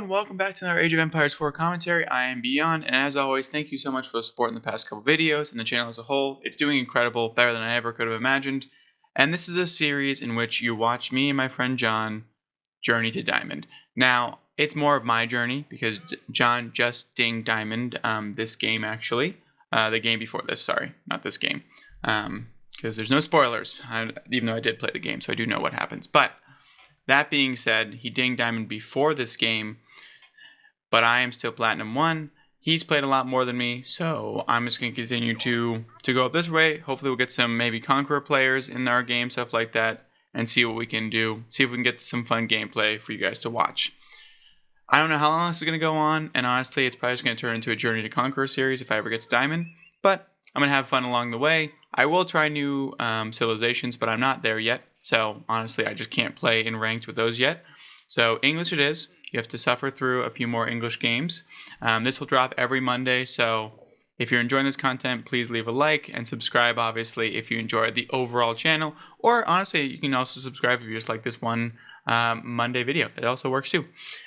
everyone, welcome back to another Age of Empires 4 commentary. I am Beyond, and as always, thank you so much for the support in the past couple videos and the channel as a whole. It's doing incredible, better than I ever could have imagined. And this is a series in which you watch me and my friend John journey to Diamond. Now, it's more of my journey because John just dinged Diamond this game actually. The game before this, sorry, not this game. Because there's no spoilers, even though I did play the game, so I do know what happens. But that being said, he dinged Diamond before this game, but I am still Platinum 1. He's played a lot more than me, so I'm just going to continue to go up this way. Hopefully we'll get some maybe Conqueror players in our game, stuff like that, and see what we can do. See if we can get some fun gameplay for you guys to watch. I don't know how long this is going to go on, and honestly, it's probably just going to turn into a Journey to Conqueror series if I ever get to Diamond, but I'm going to have fun along the way. I will try new civilizations, but I'm not there yet. So honestly, I just can't play in ranked with those yet. So English it is. You have to suffer through a few more English games. This will drop every Monday. So if you're enjoying this content, please leave a like and subscribe, obviously, if you enjoy the overall channel. Or honestly, you can also subscribe if you just like this one Monday video. It also works too.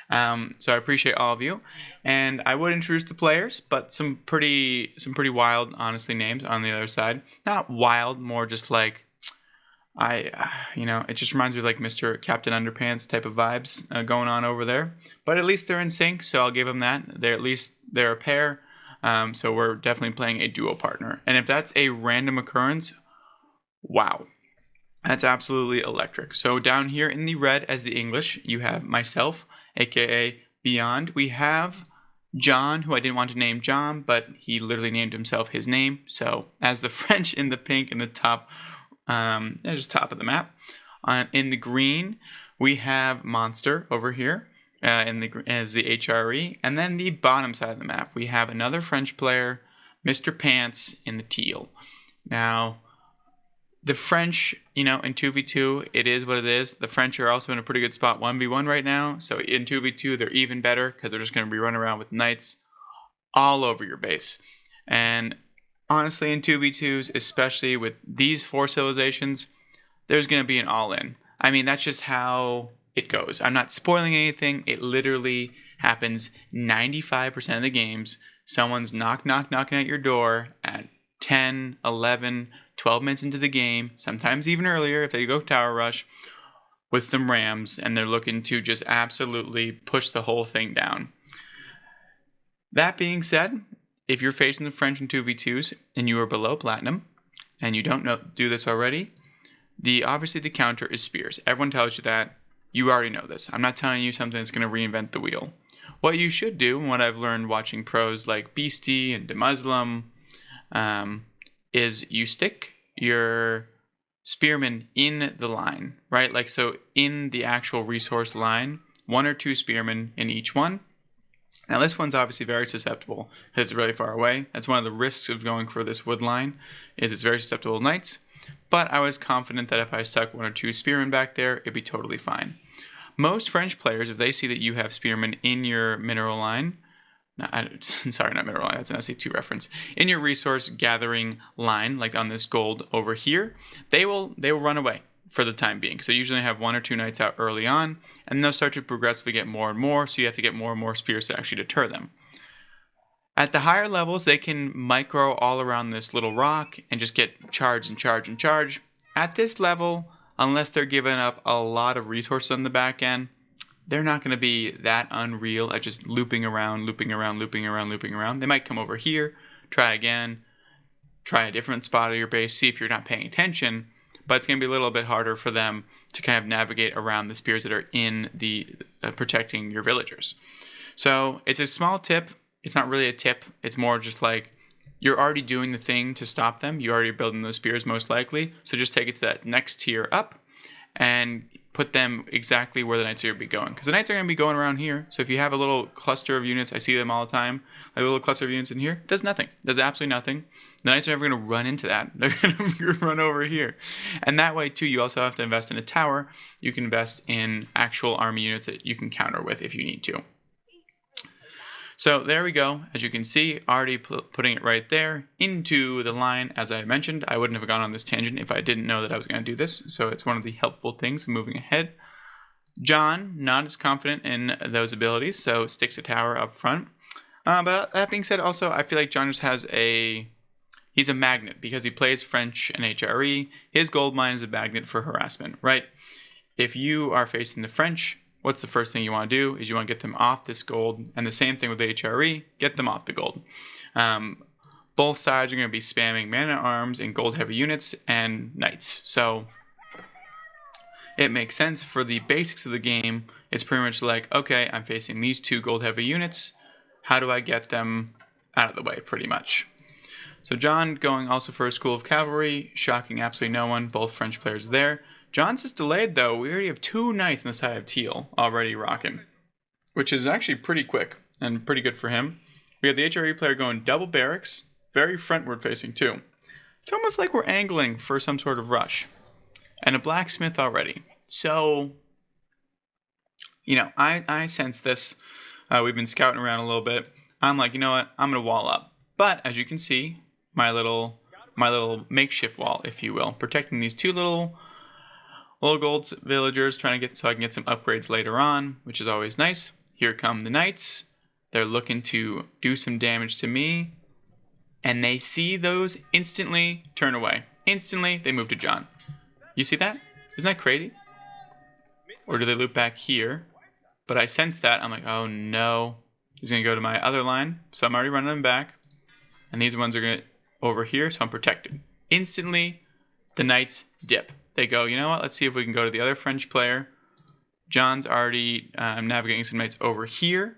So I appreciate all of you. And I would introduce the players, but some pretty wild, honestly, names on the other side. Not wild, more just like it just reminds me of like Mr. Captain Underpants type of vibes going on over there. But at least they're in sync, so I'll give them that. They're a pair, so we're definitely playing a duo partner. And if that's a random occurrence, wow, that's absolutely electric. So down here in the red as the English, you have myself, aka Beyond. We have John, who I didn't want to name John, but he literally named himself his name. So as the French in the pink in the top. Just top of the map. In the green, we have Monster over here as the HRE. And then the bottom side of the map, we have another French player, Mr. Pants, in the teal. Now, the French, in 2v2, it is what it is. The French are also in a pretty good spot 1v1 right now. So in 2v2, they're even better because they're just going to be running around with knights all over your base. And honestly, in 2v2s, especially with these 4 civilizations, there's going to be an all-in. I mean, that's just how it goes. I'm not spoiling anything. It literally happens 95% of the games. Someone's knocking at your door at 10, 11, 12 minutes into the game, sometimes even earlier if they go Tower Rush, with some Rams, and they're looking to just absolutely push the whole thing down. That being said, if you're facing the French in 2v2s and you are below Platinum, and you don't do this already, obviously the counter is spears. Everyone tells you that. You already know this. I'm not telling you something that's going to reinvent the wheel. What you should do, and what I've learned watching pros like Beastie and DeMuslim, is you stick your spearmen in the line, right? Like, so in the actual resource line, 1 or 2 spearmen in each one. Now this one's obviously very susceptible because it's really far away. That's one of the risks of going for this wood line, is it's very susceptible to knights. But I was confident that if I stuck 1 or 2 spearmen back there, it'd be totally fine. Most French players, if they see that you have spearmen in your mineral line, sorry, not mineral line, that's an SC2 reference, in your resource gathering line, like on this gold over here, they will run away for the time being. So you usually have 1 or 2 knights out early on, and they'll start to progressively get more and more, so you have to get more and more spears to actually deter them. At the higher levels, they can micro all around this little rock and just get charge and charge and charge. At this level, unless they're giving up a lot of resources on the back end, they're not going to be that unreal at just looping around. They might come over here, try again, try a different spot of your base, see if you're not paying attention, but it's going to be a little bit harder for them to kind of navigate around the spears that are in the protecting your villagers. So it's a small tip. It's not really a tip. It's more just like you're already doing the thing to stop them. You're already building those spears most likely. So just take it to that next tier up and put them exactly where the knights are going to be going. Because the knights are going to be going around here. So if you have a little cluster of units, I see them all the time, like a little cluster of units in here, does nothing. Does absolutely nothing. The knights are never going to run into that. They're going to run over here. And that way, too, you also have to invest in a tower. You can invest in actual army units that you can counter with if you need to. So there we go. As you can see, already putting it right there into the line. As I mentioned, I wouldn't have gone on this tangent if I didn't know that I was going to do this. So it's one of the helpful things moving ahead. John, not as confident in those abilities, so sticks a tower up front. But that being said, also, I feel like John just has he's a magnet because he plays French and HRE. His gold mine is a magnet for harassment, right? If you are facing the French, what's the first thing you want to do is you want to get them off this gold. And the same thing with the HRE, get them off the gold. Both sides are going to be spamming man-at-arms and gold-heavy units and knights. So it makes sense for the basics of the game. It's pretty much like, okay, I'm facing these two gold-heavy units. How do I get them out of the way, pretty much? So John going also for a School of Cavalry, shocking absolutely no one. Both French players there. John's is delayed, though. We already have 2 knights on the side of Teal already rocking, which is actually pretty quick and pretty good for him. We have the HRE player going double barracks, very frontward facing, too. It's almost like we're angling for some sort of rush. And a blacksmith already. So, I sense this. We've been scouting around a little bit. I'm like, you know what? I'm going to wall up. But, as you can see, my little makeshift wall, if you will, protecting these 2 little gold villagers, trying to get so I can get some upgrades later on, which is always nice. Here come the knights. They're looking to do some damage to me. And they see those, instantly turn away. Instantly, they move to John. You see that? Isn't that crazy? Or do they loop back here? But I sense that. I'm like, oh no. He's going to go to my other line. So I'm already running them back. And these ones are going to over here, so I'm protected. Instantly, the knights dip. They go, you know what? Let's see if we can go to the other French player. John's already navigating some knights over here.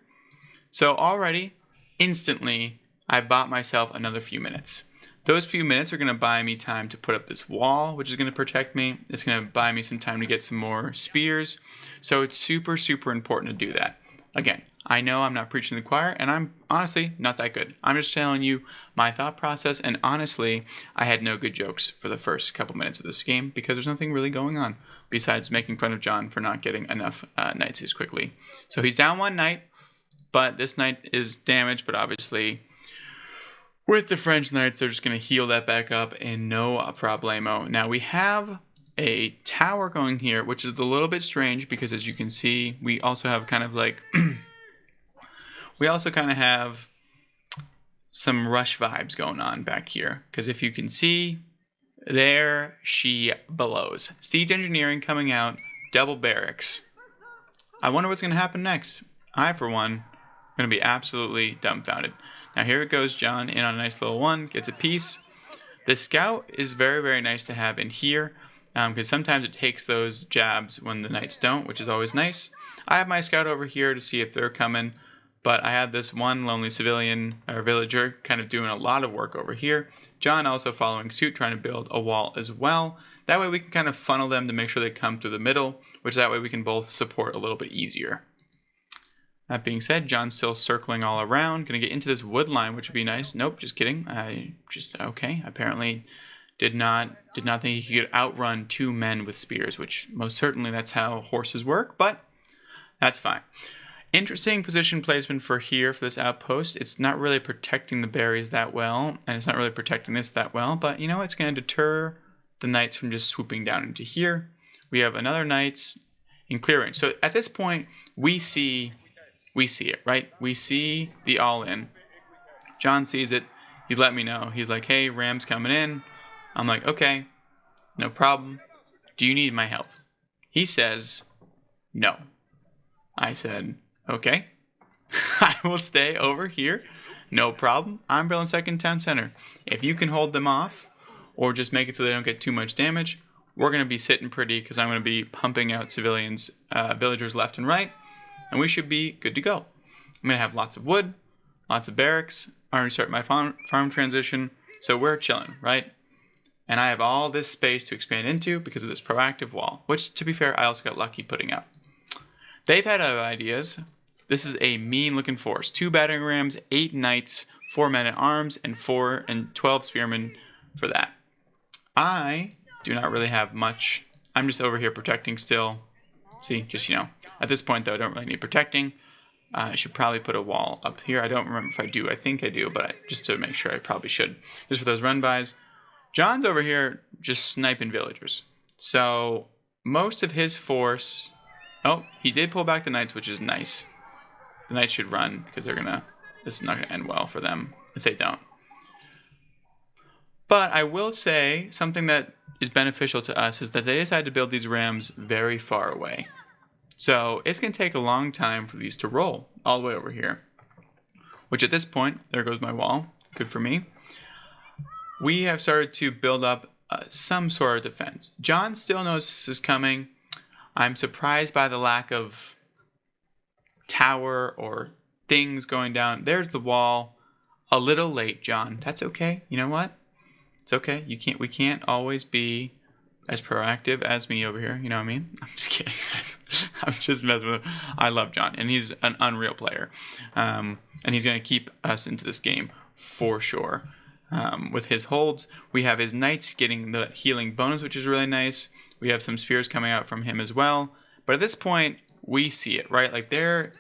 So already, instantly, I bought myself another few minutes. Those few minutes are going to buy me time to put up this wall, which is going to protect me. It's going to buy me some time to get some more spears. So it's super, super important to do that. Again, I know I'm not preaching to the choir, and I'm honestly not that good. I'm just telling you my thought process, and honestly, I had no good jokes for the first couple minutes of this game because there's nothing really going on besides making fun of John for not getting enough knights as quickly. So he's down 1 knight, but this knight is damaged, but obviously with the French knights, they're just going to heal that back up and no problemo. Now we have a tower going here, which is a little bit strange because as you can see, we also have kind of like... we also kind of have some rush vibes going on back here. Because if you can see, there she blows. Siege engineering coming out, double barracks. I wonder what's going to happen next. I, for one, am going to be absolutely dumbfounded. Now here it goes, John in on a nice little one, gets a piece. The scout is very, very nice to have in here. Because sometimes it takes those jabs when the knights don't, which is always nice. I have my scout over here to see if they're coming. But I had this one lonely civilian or villager kind of doing a lot of work over here. John also following suit, trying to build a wall as well. That way we can kind of funnel them to make sure they come through the middle, which that way we can both support a little bit easier. That being said, John's still circling all around. Going to get into this wood line, which would be nice. Nope, just kidding. Okay. Apparently did not think he could outrun 2 men with spears, which most certainly that's how horses work, but that's fine. Interesting position placement for here for this outpost. It's not really protecting the berries that well, and it's not really protecting this that well, but you know, it's going to deter the knights from just swooping down into here. We have another knights in clearing. So at this point, we see it, right? We see the all-in. John sees it. He's let me know. He's like, hey, Ram's coming in. I'm like, okay, no problem. Do you need my help? He says, no. I said, okay, I will stay over here. No problem. I'm building second town center. If you can hold them off or just make it so they don't get too much damage, we're going to be sitting pretty because I'm going to be pumping out civilians, villagers left and right, and we should be good to go. I'm going to have lots of wood, lots of barracks. I already started my farm transition, so we're chilling, right? And I have all this space to expand into because of this proactive wall, which, to be fair, I also got lucky putting up. They've had other ideas. This is a mean-looking force. 2 battering rams, 8 knights, 4 men-at-arms, and 12 spearmen for that. I do not really have much. I'm just over here protecting still. See, just, at this point, though, I don't really need protecting. I should probably put a wall up here. I don't remember if I do. I think I do, but just to make sure, I probably should. Just for those run-bys. John's over here just sniping villagers. So most of his force Oh, he did pull back the knights, which is nice. The knights should run, because this is not going to end well for them if they don't. But I will say, something that is beneficial to us is that they decided to build these rams very far away. So it's going to take a long time for these to roll all the way over here. Which at this point, there goes my wall. Good for me. We have started to build up some sort of defense. John still knows this is coming. I'm surprised by the lack of tower or things going down. There's the wall. A little late, John. That's okay. You know what? It's okay. We can't always be as proactive as me over here. You know what I mean? I'm just kidding. I'm just messing with him. I love John, and he's an unreal player. And he's going to keep us into this game for sure. With his holds, we have his knights getting the healing bonus, which is really nice. We have some spears coming out from him as well. But at this point, we see it, right? Like they're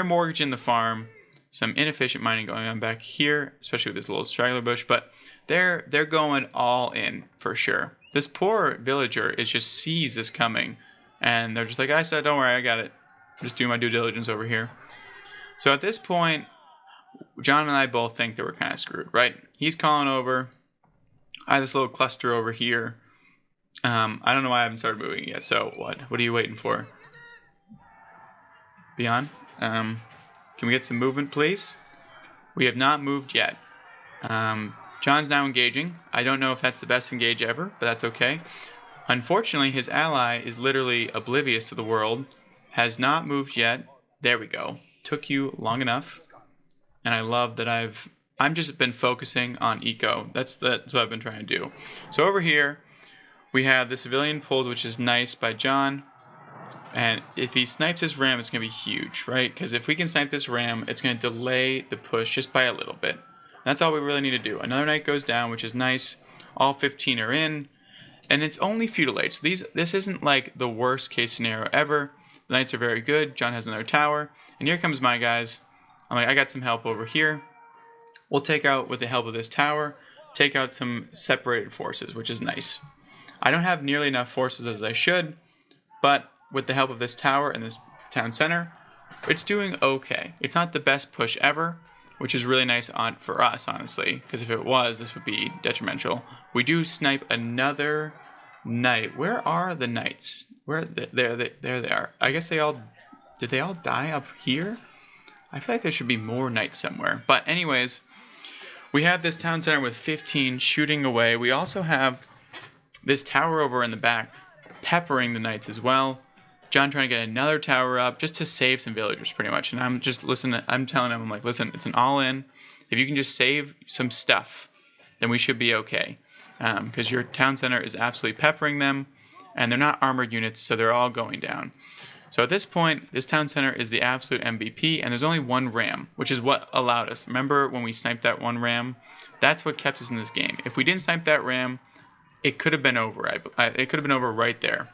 mortgaging the farm. Some inefficient mining going on back here, especially with this little straggler bush. But they're going all in for sure. This poor villager just sees this coming, and they're just like, I said, don't worry, I got it. Just do my due diligence over here. So at this point, John and I both think that we're kind of screwed, right? He's calling over. I have this little cluster over here. I don't know why I haven't started moving yet. So what? What are you waiting for? Beyond? Can we get some movement, please? We have not moved yet. John's now engaging. I don't know if that's the best engage ever, but that's okay. Unfortunately, his ally is literally oblivious to the world. Has not moved yet. There we go. Took you long enough. And I love that I'm just been focusing on eco. That's what I've been trying to do. So over here, we have the civilian pulled, which is nice by John. And if he snipes this ram, it's going to be huge, right? Because if we can snipe this ram, it's going to delay the push just by a little bit. That's all we really need to do. Another knight goes down, which is nice. All 15 are in. And it's only feudal age. So this isn't like the worst case scenario ever. The knights are very good. John has another tower. And here comes my guys. I'm like, I got some help over here. We'll take out, with the help of this tower, take out some separated forces, which is nice. I don't have nearly enough forces as I should. But with the help of this tower and this town center, it's doing okay. It's not the best push ever, which is really nice for us, honestly, because if it was, this would be detrimental. We do snipe another knight. Where are the knights? There they are. I guess did they all die up here? I feel like there should be more knights somewhere. But anyways, we have this town center with 15 shooting away. We also have this tower over in the back peppering the knights as well. John trying to get another tower up just to save some villagers pretty much. And I'm just listening. I'm telling him, I'm like, listen, it's an all-in. If you can just save some stuff, then we should be okay. Because your town center is absolutely peppering them. And they're not armored units, so they're all going down. So at this point, this town center is the absolute MVP. And there's only one ram, which is what allowed us. Remember when we sniped that one ram? That's what kept us in this game. If we didn't snipe that ram, it could have been over. It could have been over right there.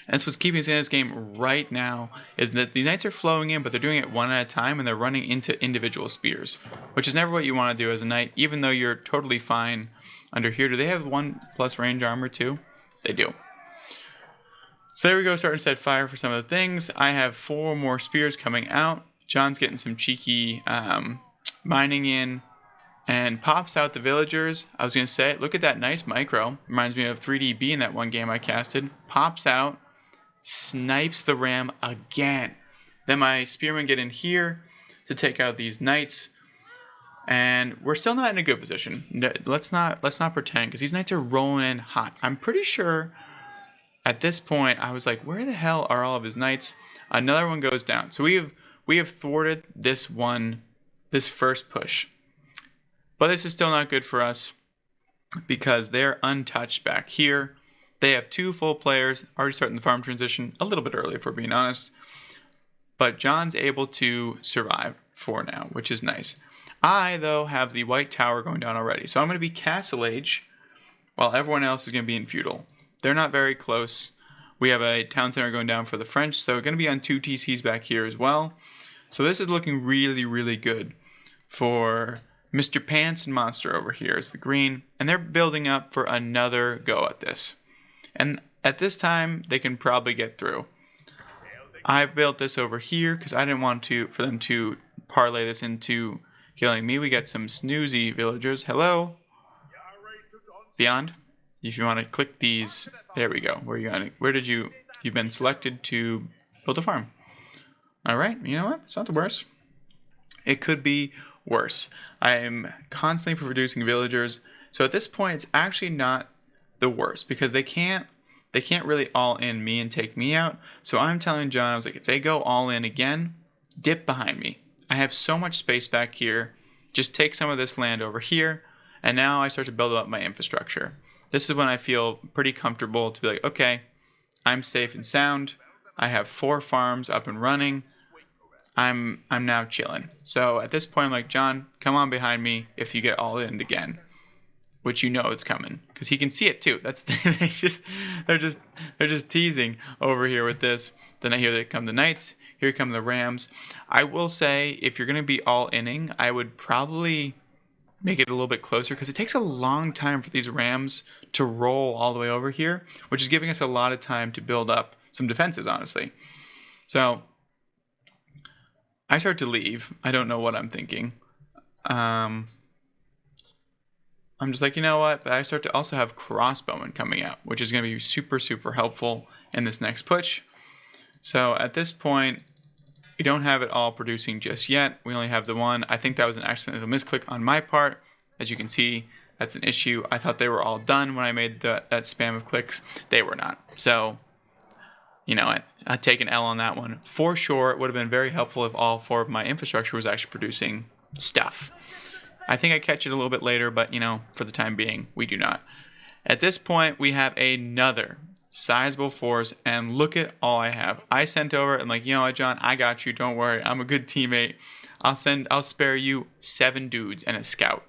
And that's what's keeping us in this game right now, is that the knights are flowing in, but they're doing it one at a time, and they're running into individual spears, which is never what you want to do as a knight, even though you're totally fine under here. Do they have 1+ range armor too? They do. So there we go, starting to set fire for some of the things. I have 4 more spears coming out. John's getting some cheeky mining in, and pops out the villagers. I was going to say, look at that nice micro. Reminds me of 3DB in that one game I casted. Pops out. Snipes the ram again. Then my spearmen get in here to take out these knights, and we're still not in a good position. Let's not pretend, because these knights are rolling in hot. I'm pretty sure at this point I was like, where the hell are all of his knights? Another one goes down. So we have thwarted this first push, but this is still not good for us because they're untouched back here. They have 2 full players, already starting the farm transition a little bit early, if we're being honest. But John's able to survive for now, which is nice. I, though, have the white tower going down already. So I'm going to be Castle Age, while everyone else is going to be in feudal. They're not very close. We have a town center going down for the French, so going to be on 2 TCs back here as well. So this is looking really, really good for Mr. Pants and Monster over here is the green. And they're building up for another go at this. And at this time, they can probably get through. I built this over here because I didn't want for them to parlay this into killing me. We got some snoozy villagers. Hello? Beyond? If you want to click these, there we go. You've been selected to build a farm. Alright, you know what? It's not the worst. It could be worse. I'm constantly producing villagers. So at this point, it's actually not the worst because they can't really all in me and take me out. So I'm telling John, I was like, if they go all in again, dip behind me. I have so much space back here. Just take some of this land over here. And now I start to build up my infrastructure. This is when I feel pretty comfortable to be like, okay, I'm safe and sound. I have 4 farms up and running. I'm now chilling. So at this point, I'm like, John, come on behind me if you get all in again. Which you know it's coming because he can see it too. That's they're just teasing over here with this. Then I hear that come the knights. Here come the rams. I will say if you're gonna be all inning, I would probably make it a little bit closer because it takes a long time for these rams to roll all the way over here, which is giving us a lot of time to build up some defenses, honestly. So I start to leave. I don't know what I'm thinking. I'm just like, you know what? But I start to also have crossbowmen coming out, which is going to be super, super helpful in this next push. So at this point, we don't have it all producing just yet. We only have the one. I think that was an accidental misclick on my part. As you can see, that's an issue. I thought they were all done when I made that spam of clicks. They were not. So, you know, I'd take an L on that one. For sure, it would have been very helpful if all 4 of my infrastructure was actually producing stuff. I think I catch it a little bit later, but, you know, for the time being, we do not. At this point, we have another sizable force, and look at all I have. I sent over, and like, you know what, John, I got you. Don't worry. I'm a good teammate. I'll spare you 7 dudes and a scout.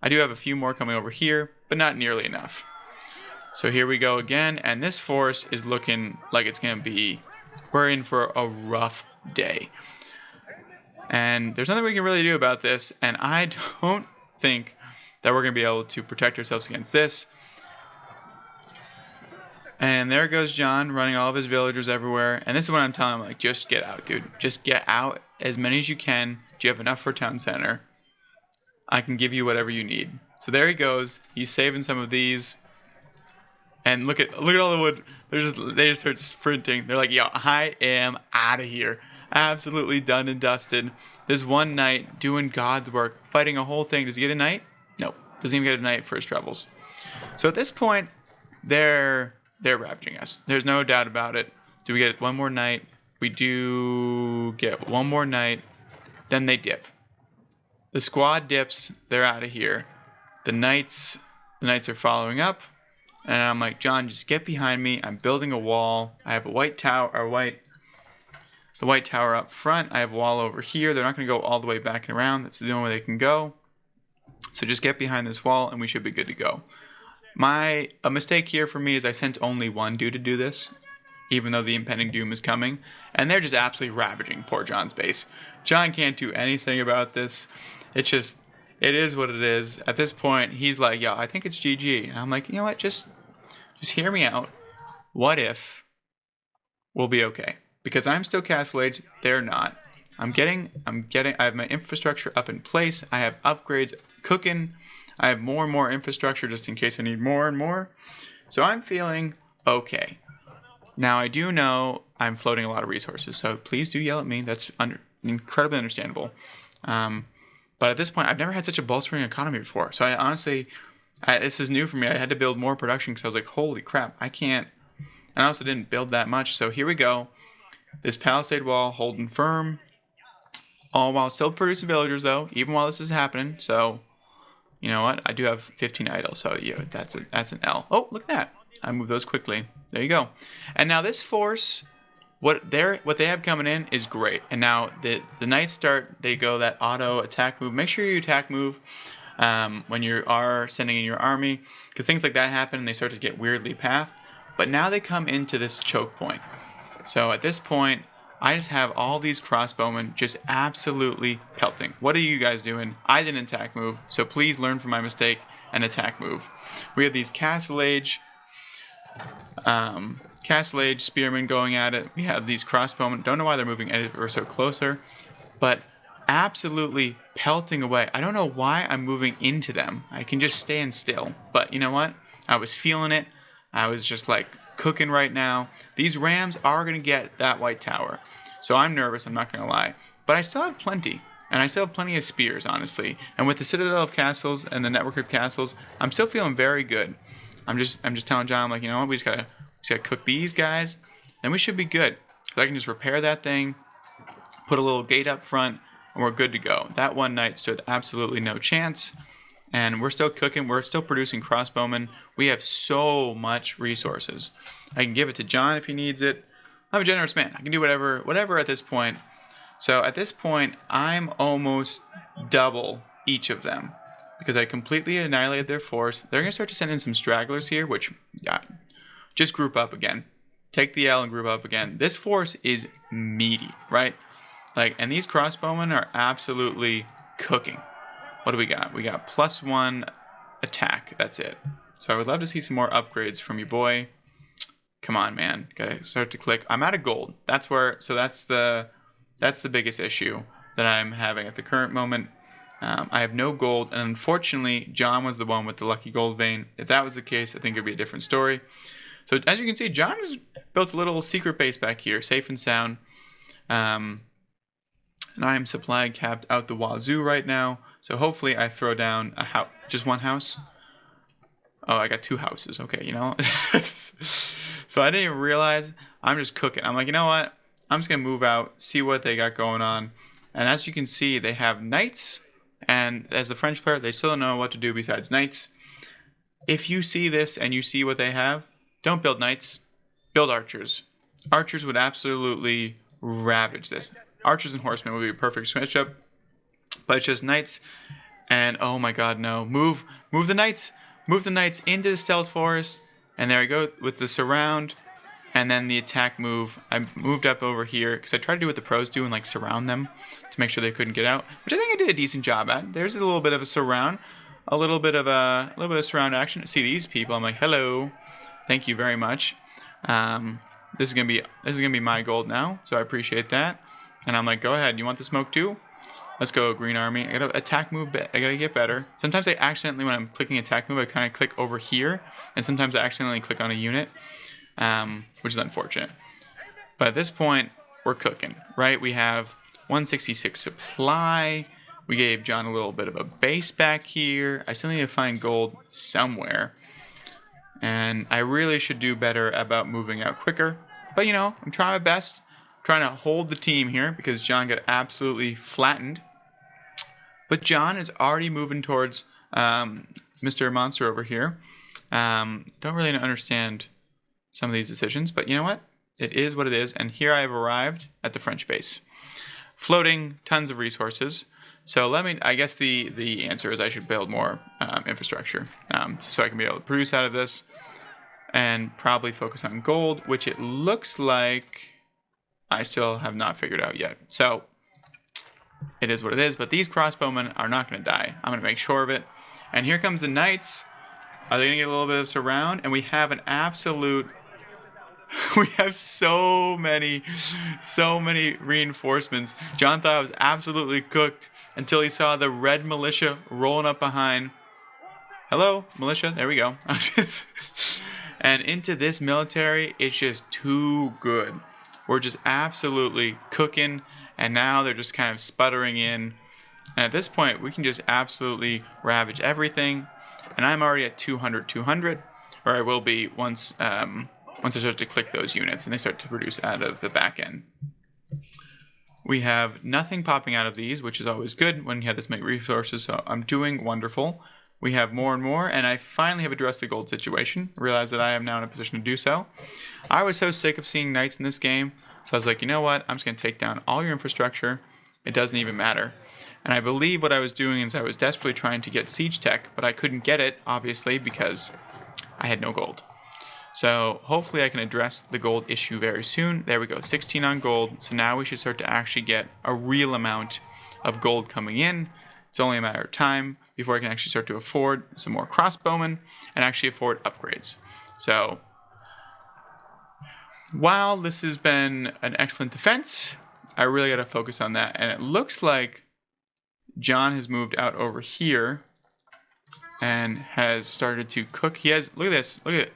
I do have a few more coming over here, but not nearly enough. So here we go again, and this force is looking like it's going to be, we're in for a rough day. And there's nothing we can really do about this, and I don't think that we're going to be able to protect ourselves against this. And there goes John running all of his villagers everywhere. And this is what I'm telling him, like, just get out, dude. Just get out as many as you can. Do you have enough for town center? I can give you whatever you need. So there he goes. He's saving some of these. And look at all the wood. They just start sprinting. They're like, yo, I am out of here. Absolutely done and dusted. This one knight doing God's work, fighting a whole thing. Does he get a knight? Nope. Doesn't even get a knight for his troubles. So at this point, they're ravaging us. There's no doubt about it. Do we get one more knight? We do get one more knight. Then they dip. The squad dips. They're out of here. The knights are following up. And I'm like, John, just get behind me. I'm building a wall. I have a white tower, the white tower up front. I have a wall over here. They're not going to go all the way back and around. That's the only way they can go. So just get behind this wall and we should be good to go. A mistake here for me is I sent only 1 dude to do this, even though the impending doom is coming. And they're just absolutely ravaging poor John's base. John can't do anything about this. It is what it is. At this point, he's like, yo, I think it's GG. And I'm like, you know what? Just hear me out. What if we'll be okay? Because I'm still Castle Age, they're not. I have my infrastructure up in place. I have upgrades cooking. I have more and more infrastructure just in case I need more and more. So I'm feeling okay. Now I do know I'm floating a lot of resources, so please do yell at me. That's incredibly understandable. But at this point, I've never had such a bolstering economy before. So I honestly, this is new for me. I had to build more production because I was like, holy crap, I can't. And I also didn't build that much. So here we go. This palisade wall holding firm. All while still producing villagers, though, even while this is happening. So, you know what? I do have 15 idols. So, yeah, that's an L. Oh, look at that. I moved those quickly. There you go. And now this force, what they have coming in is great. And now the knights they go that auto attack move. Make sure you attack move when you are sending in your army, because things like that happen and they start to get weirdly pathed. But now they come into this choke point. So at this point, I just have all these crossbowmen just absolutely pelting. What are you guys doing? I didn't attack move, so please learn from my mistake and attack move. We have these Castle Age Castle Age spearmen going at it. We have these crossbowmen. Don't know why they're moving ever so closer, but absolutely pelting away. I don't know why I'm moving into them. I can just stand still. But you know what? I was feeling it. I was just like cooking right now. These rams are going to get that white tower. So I'm nervous, I'm not going to lie. But I still have plenty. And I still have plenty of spears, honestly. And with the Citadel of Castles and the network of castles, I'm still feeling very good. I'm just telling John, I'm like, you know what? We just gotta cook these guys, and we should be good. I can just repair that thing, put a little gate up front, and we're good to go. That one knight stood absolutely no chance. And we're still cooking. We're still producing crossbowmen. We have so much resources. I can give it to John if he needs it. I'm a generous man. I can do whatever at this point. So at this point, I'm almost double each of them because I completely annihilated their force. They're going to start to send in some stragglers here, which, yeah, just group up again. Take the L and group up again. This force is meaty, right? Like, and these crossbowmen are absolutely cooking. What do we got? We got +1 attack. That's it. So I would love to see some more upgrades from your boy. Come on, man. Gotta start to click. I'm out of gold. That's the biggest issue that I'm having at the current moment. I have no gold, and unfortunately, John was the one with the lucky gold vein. If that was the case, I think it'd be a different story. So as you can see, John has built a little secret base back here, safe and sound. And I am supply capped out the wazoo right now. So hopefully I throw down a house, just one house. Oh, I got 2 houses. Okay, you know. So I didn't even realize. I'm just cooking. I'm like, you know what? I'm just going to move out, see what they got going on. And as you can see, they have knights. And as a French player, they still don't know what to do besides knights. If you see this and you see what they have, don't build knights. Build archers. Archers would absolutely ravage this. Archers and horsemen would be a perfect switch up. But it's just knights. And oh my god, no. Move the knights. Move the knights into the stealth forest. And there we go with the surround. And then the attack move. I moved up over here because I tried to do what the pros do and like surround them to make sure they couldn't get out, which I think I did a decent job at. There's a little bit of a surround, a little bit of surround action. See these people? I'm like, hello, thank you very much. This is gonna be my gold now, so I appreciate that. And I'm like, go ahead. You want the smoke too? Let's go, Green Army. I gotta attack move. I gotta get better. Sometimes I accidentally, when I'm clicking attack move, I kind of click over here, and sometimes I accidentally click on a unit. Which is unfortunate. But at this point, we're cooking, right? We have 166 supply. We gave John a little bit of a base back here. I still need to find gold somewhere. And I really should do better about moving out quicker. But, you know, I'm trying my best. I'm trying to hold the team here because John got absolutely flattened. But John is already moving towards Mr. Monster over here. Don't really understand some of these decisions, but you know what? It is what it is, and here I have arrived at the French base. Floating tons of resources. So I guess the answer is I should build more infrastructure so I can be able to produce out of this and probably focus on gold, which it looks like I still have not figured out yet. So it is what it is, but these crossbowmen are not going to die. I'm going to make sure of it. And here comes the knights. Are they going to get a little bit of surround? And we have an absolute... We have so many reinforcements. John thought I was absolutely cooked until he saw the red militia rolling up behind. Hello, militia. There we go. And into this military, it's just too good. We're just absolutely cooking, and now they're just kind of sputtering in. And at this point, we can just absolutely ravage everything. And I'm already at 200, or I will be once I start to click those units and they start to produce out of the back end. We have nothing popping out of these, which is always good when you have this many resources, so I'm doing wonderful. We have more and more, and I finally have addressed the gold situation. Realize that I am now in a position to do so. I was so sick of seeing knights in this game, so I was like, you know what? I'm just going to take down all your infrastructure. It doesn't even matter. And I believe what I was doing is I was desperately trying to get siege tech, but I couldn't get it, obviously, because I had no gold. So hopefully I can address the gold issue very soon. There we go, 16 on gold. So now we should start to actually get a real amount of gold coming in. It's only a matter of time before I can actually start to afford some more crossbowmen and actually afford upgrades. So while this has been an excellent defense, I really got to focus on that. And it looks like John has moved out over here and has started to cook. He has, look at this, look at it.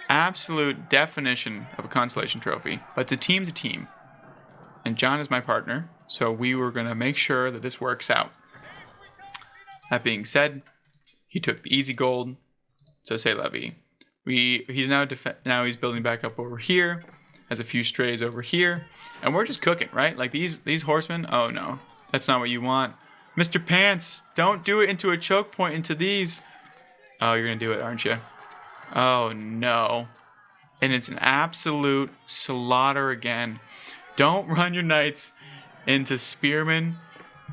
Absolute definition of a consolation trophy. But the team's a team. And John is my partner. So we were going to make sure that this works out. That being said, he took the easy gold. So say la vie. He's now he's building back up over here. Has a few strays over here. And we're just cooking, right? Like these horsemen. Oh no. That's not what you want. Mr. Pants, don't do it into a choke point into these. Oh, you're going to do it, aren't you? Oh, no. And it's an absolute slaughter again. Don't run your knights into spearmen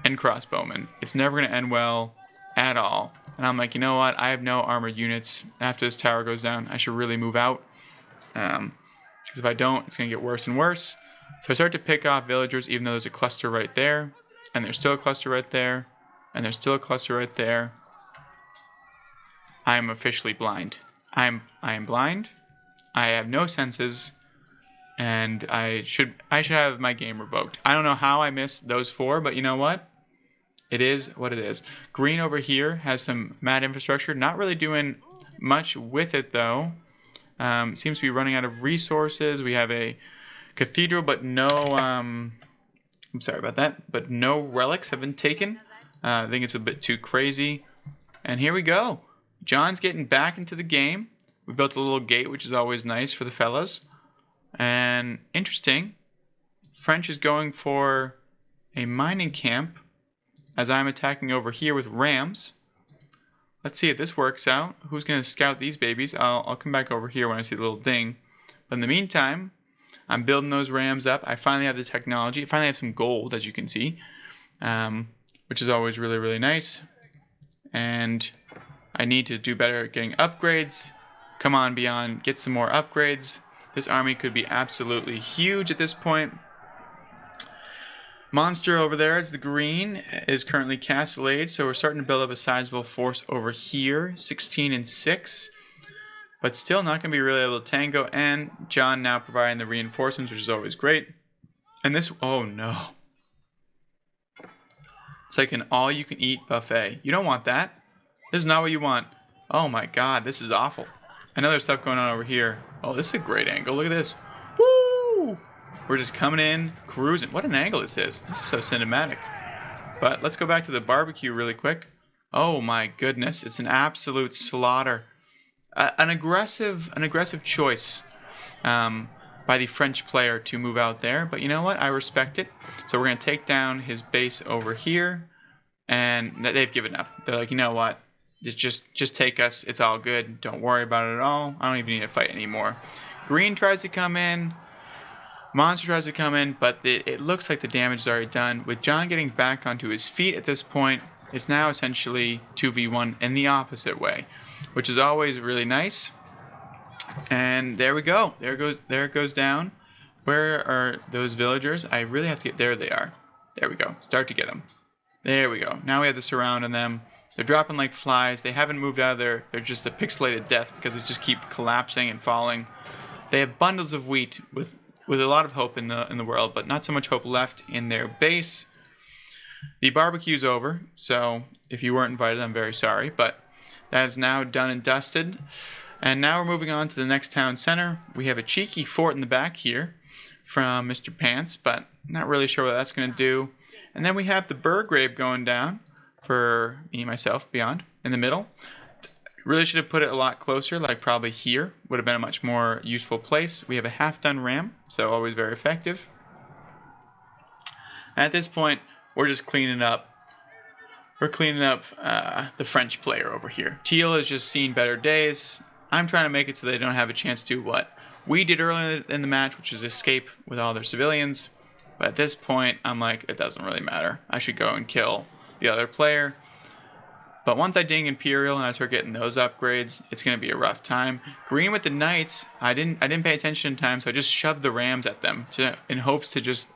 and crossbowmen. It's never going to end well at all. And I'm like, you know what? I have no armored units. After this tower goes down, I should really move out. Because if I don't, it's going to get worse and worse. So I start to pick off villagers, even though there's a cluster right there. And there's still a cluster right there. And there's still a cluster right there. I am officially blind. I am blind. I have no senses. And I should have my game revoked. I don't know how I missed those 4, but you know what? It is what it is. Green over here has some mad infrastructure. Not really doing much with it, though. Seems to be running out of resources. We have a cathedral, but no... I'm sorry about that, but no relics have been taken. I think it's a bit too crazy. And here we go. John's getting back into the game. We built a little gate, which is always nice for the fellas. And interesting, French is going for a mining camp as I'm attacking over here with rams. Let's see if this works out. Who's going to scout these babies? I'll come back over here when I see the little ding. But in the meantime, I'm building those rams up. I finally have the technology. I finally have some gold, as you can see, which is always really, really nice. And I need to do better at getting upgrades. Come on, Beyond, get some more upgrades. This army could be absolutely huge at this point. Monster over there is the green, is currently Castle Age, so we're starting to build up a sizable force over here, 16 and 6. But still not going to be really able to tango. And John now providing the reinforcements, which is always great. And this... oh, no. It's like an all-you-can-eat buffet. You don't want that. This is not what you want. Oh, my God. This is awful. I know there's stuff going on over here. Oh, this is a great angle. Look at this. Woo! We're just coming in, cruising. What an angle this is. This is so cinematic. But let's go back to the barbecue really quick. Oh, my goodness. It's an absolute slaughter. An aggressive choice by the French player to move out there. But you know what? I respect it. So we're going to take down his base over here. And they've given up. They're like, you know what? Just take us. It's all good. Don't worry about it at all. I don't even need to fight anymore. Green tries to come in. Monster tries to come in. But it looks like the damage is already done. With John getting back onto his feet at this point, it's now essentially 2v1 in the opposite way, which is always really nice. And there we go. There it goes down. Where are those villagers? I really have to get... there they are. There we go. Start to get them. There we go. Now we have the surround on them. They're dropping like flies. They haven't moved out of there. They're just a pixelated death because they just keep collapsing and falling. They have bundles of wheat with a lot of hope in the world, but not so much hope left in their base. The barbecue's over, so if you weren't invited, I'm very sorry, but that is now done and dusted. And now we're moving on to the next town center. We have a cheeky fort in the back here from Mr. Pants, but not really sure what that's going to do. And then we have the Burgrave going down for me, myself, Beyond, in the middle. Really should have put it a lot closer, like probably here. Would have been a much more useful place. We have a half-done ram, so always very effective. At this point, we're just cleaning up. We're cleaning up the French player over here. Teal has just seen better days. I'm trying to make it so they don't have a chance to do what we did earlier in the match, which is escape with all their civilians. But at this point, I'm like, it doesn't really matter. I should go and kill the other player. But once I ding Imperial and I start getting those upgrades, it's going to be a rough time. Green with the Knights, I didn't pay attention in time, so I just shoved the Rams at them in hopes to just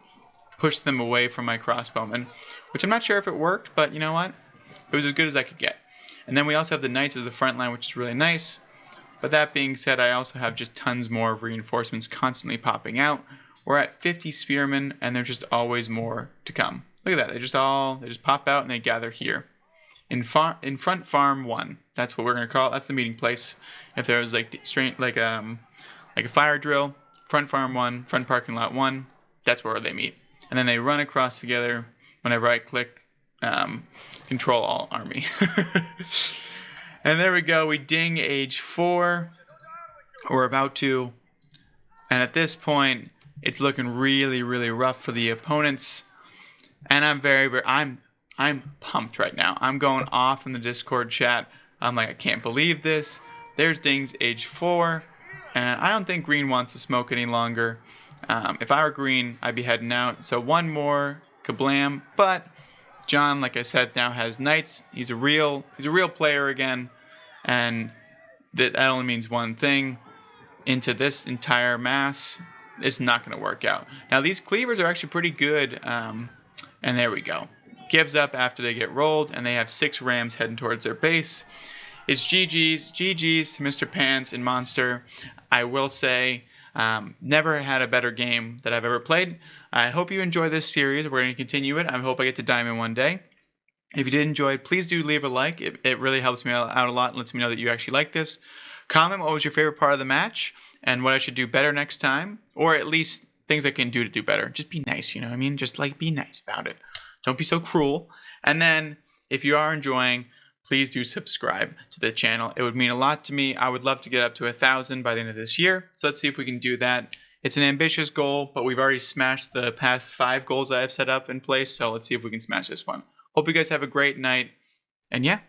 push them away from my crossbowmen, which I'm not sure if it worked, but you know what? It was as good as I could get. And then we also have the Knights as the front line, which is really nice. But that being said, I also have just tons more of reinforcements constantly popping out. We're at 50 spearmen, and there's just always more to come. Look at that. They just pop out and they gather here. In front farm 1. That's what we're going to call it. That's the meeting place. If there was like a fire drill, front farm 1, front parking lot 1, that's where they meet. And then they run across together whenever I click control alt army. And there we go. We ding age 4. We're about to. And at this point, it's looking really, really rough for the opponents. And I'm pumped right now. I'm going off in the Discord chat. I'm like, I can't believe this. There's dings age 4. And I don't think green wants to smoke any longer. If I were green, I'd be heading out. So one more kablam. But John, like I said, now has knights. He's a real player again, and that only means one thing. Into this entire mass, it's not going to work out. Now these cleavers are actually pretty good, and there we go. Gives up after they get rolled, and they have 6 rams heading towards their base. It's GG's to Mr. Pants and Monster. I will say, never had a better game that I've ever played. I hope you enjoy this series. We're going to continue it. I hope I get to Diamond one day. If you did enjoy it, please do leave a like. It really helps me out a lot and lets me know that you actually like this. Comment what was your favorite part of the match and what I should do better next time, or at least things I can do better. Just be nice, you know what I mean? Just be nice about it. Don't be so cruel. And then, if you are enjoying, please do subscribe to the channel. It would mean a lot to me. I would love to get up to 1,000 by the end of this year. So let's see if we can do that. It's an ambitious goal, but we've already smashed the past 5 goals that I've set up in place. So let's see if we can smash this one. Hope you guys have a great night. And yeah,